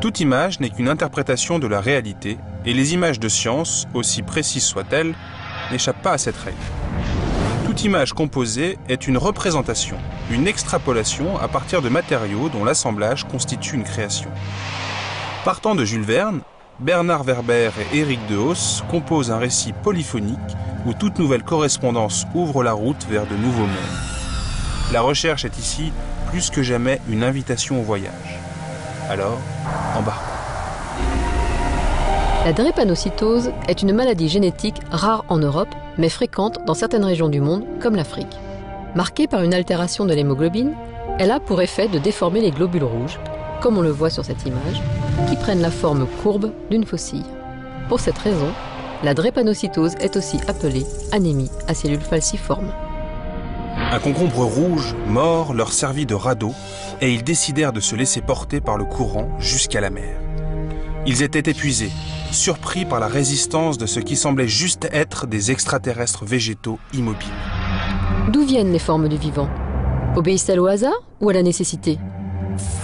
Toute image n'est qu'une interprétation de la réalité, et les images de science, aussi précises soient-elles, n'échappent pas à cette règle. Toute image composée est une représentation, une extrapolation à partir de matériaux dont l'assemblage constitue une création. Partant de Jules Verne, Bernard Werber et Éric Dehaus composent un récit polyphonique où toute nouvelle correspondance ouvre la route vers de nouveaux mondes. La recherche est ici plus que jamais une invitation au voyage. Alors, embarquons. La drépanocytose est une maladie génétique rare en Europe, mais fréquente dans certaines régions du monde, comme l'Afrique. Marquée par une altération de l'hémoglobine, elle a pour effet de déformer les globules rouges, comme on le voit sur cette image, qui prennent la forme courbe d'une faucille. Pour cette raison, la drépanocytose est aussi appelée anémie à cellules falciformes. Un concombre rouge mort leur servit de radeau et ils décidèrent de se laisser porter par le courant jusqu'à la mer. Ils étaient épuisés, surpris par la résistance de ce qui semblait juste être des extraterrestres végétaux immobiles. D'où viennent les formes du vivant? Obéissent-elles au hasard ou à la nécessité?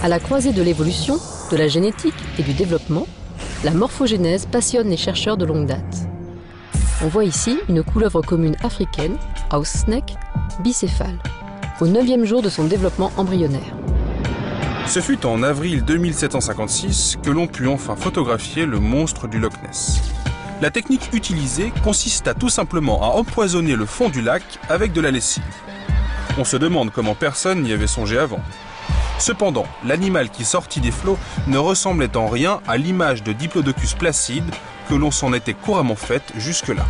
À la croisée de l'évolution, de la génétique et du développement, la morphogénèse passionne les chercheurs de longue date. On voit ici une couleuvre commune africaine, house snake, bicéphale, au 9e jour de son développement embryonnaire. Ce fut en avril 2756 que l'on put enfin photographier le monstre du Loch Ness. La technique utilisée consista tout simplement à empoisonner le fond du lac avec de la lessive. On se demande comment personne n'y avait songé avant. Cependant, l'animal qui sortit des flots ne ressemblait en rien à l'image de Diplodocus placide que l'on s'en était couramment faite jusque-là.